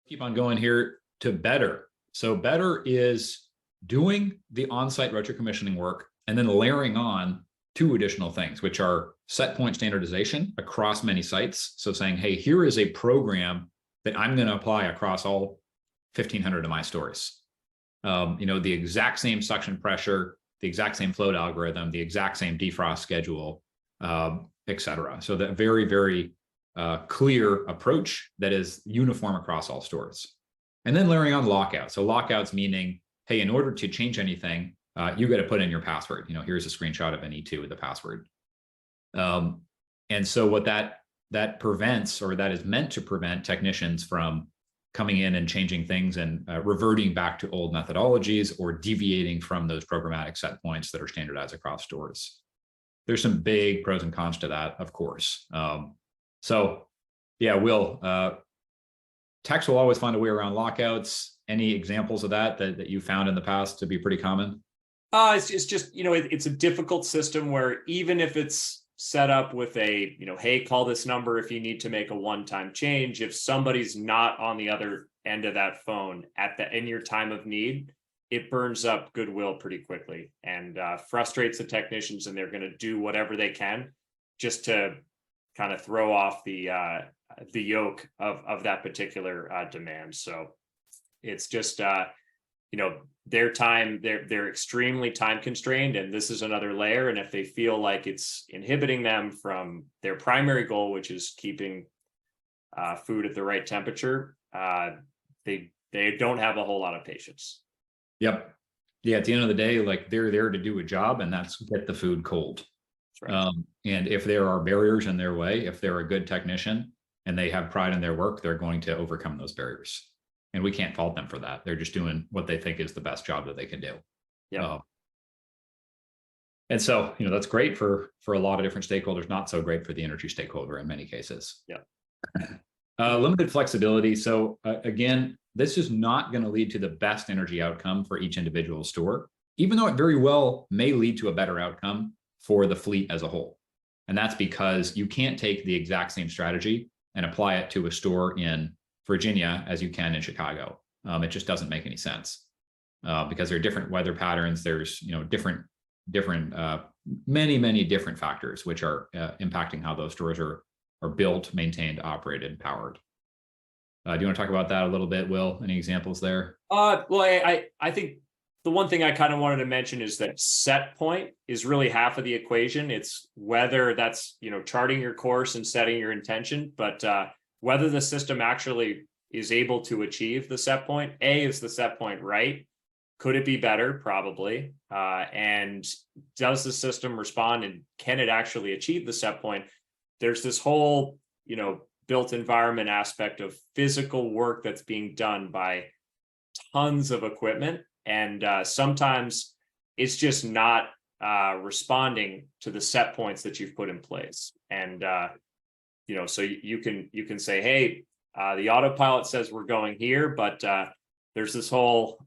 Keep on going here to better. So better is doing the on-site retro commissioning work and then layering on two additional things, which are set point standardization across many sites. So saying, hey, here is a program that I'm going to apply across all 1,500 of my stores. The exact same suction pressure, the exact same float algorithm, the exact same defrost schedule, et cetera. So that very, very clear approach that is uniform across all stores. And then layering on lockouts. So lockouts meaning, hey, in order to change anything, you got to put in your password. Here's a screenshot of an E2 with the password. And so what that prevents, or that is meant to prevent technicians from coming in and changing things and reverting back to old methodologies or deviating from those programmatic set points that are standardized across stores. There's some big pros and cons to that, of course. So yeah, techs will always find a way around lockouts. Any examples of that you found in the past to be pretty common? It's just, it's a difficult system where even if it's set up with a, hey, call this number if you need to make a one-time change, if somebody's not on the other end of that phone in your time of need, it burns up goodwill pretty quickly and frustrates the technicians, and they're going to do whatever they can just to kind of throw off the yoke of that particular demand. So it's just their time, they're extremely time constrained, and this is another layer. And if they feel like it's inhibiting them from their primary goal, which is keeping food at the right temperature, they don't have a whole lot of patience. Yep. Yeah. At the end of the day, like, they're there to do a job, and that's get the food cold. That's right. And if there are barriers in their way, if they're a good technician and they have pride in their work, they're going to overcome those barriers. And we can't fault them for that. They're just doing what they think is the best job that they can do. Yeah. And so, that's great for a lot of different stakeholders, not so great for the energy stakeholder in many cases. Yeah. Limited flexibility. So again, this is not going to lead to the best energy outcome for each individual store, even though it very well may lead to a better outcome for the fleet as a whole. And that's because you can't take the exact same strategy and apply it to a store in Virginia as you can in Chicago. It just doesn't make any sense because there are different weather patterns. There's many different factors which are impacting how those stores are built, maintained, operated, powered. Do you want to talk about that a little bit, Will? Any examples there? Well, I think the one thing I kind of wanted to mention is that set point is really half of the equation. It's whether that's, charting your course and setting your intention, but whether the system actually is able to achieve the set point. Is the set point right? Could it be better? Probably. And does the system respond, and can it actually achieve the set point? There's this whole, built environment aspect of physical work that's being done by tons of equipment. And sometimes it's just not responding to the set points that you've put in place. And, so you can say, hey, the autopilot says we're going here, but there's this whole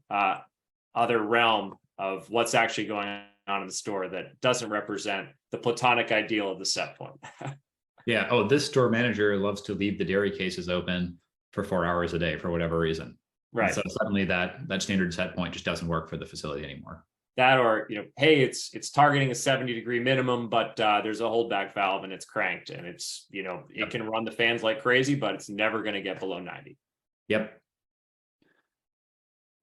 other realm of what's actually going on in the store that doesn't represent the platonic ideal of the set point. Yeah. Oh, this store manager loves to leave the dairy cases open for 4 hours a day for whatever reason. Right. And so suddenly that standard set point just doesn't work for the facility anymore. That, or, hey, it's targeting a 70-degree minimum, but there's a holdback valve and it's cranked, and it's, it can run the fans like crazy, but it's never going to get below 90. Yep.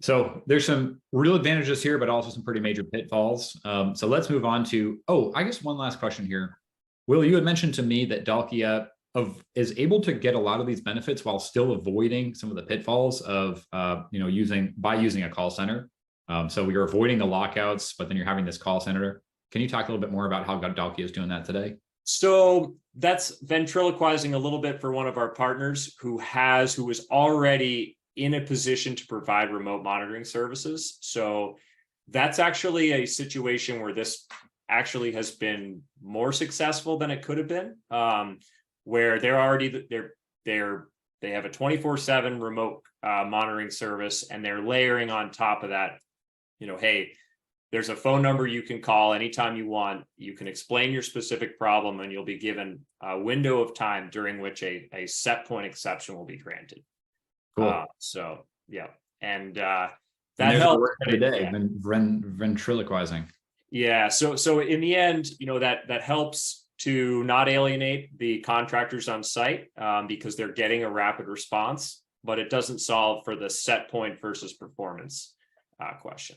So there's some real advantages here, but also some pretty major pitfalls. So let's move on to, I guess one last question here. Will, you had mentioned to me that Dalkia is able to get a lot of these benefits while still avoiding some of the pitfalls of, using a call center. So you're avoiding the lockouts, but then you're having this call center. Can you talk a little bit more about how Dalkia is doing that today? So that's ventriloquizing a little bit for one of our partners who is already in a position to provide remote monitoring services. So that's actually a situation where this actually has been more successful than it could have been, where they have a 24/7 remote monitoring service, and they're layering on top of that, hey, there's a phone number you can call anytime you want. You can explain your specific problem, and you'll be given a window of time during which a set point exception will be granted. Cool. So yeah, and And that there's our helps. word for the day. Ventriloquizing. Yeah. So in the end, that helps to not alienate the contractors on site, because they're getting a rapid response, but it doesn't solve for the set point versus performance question.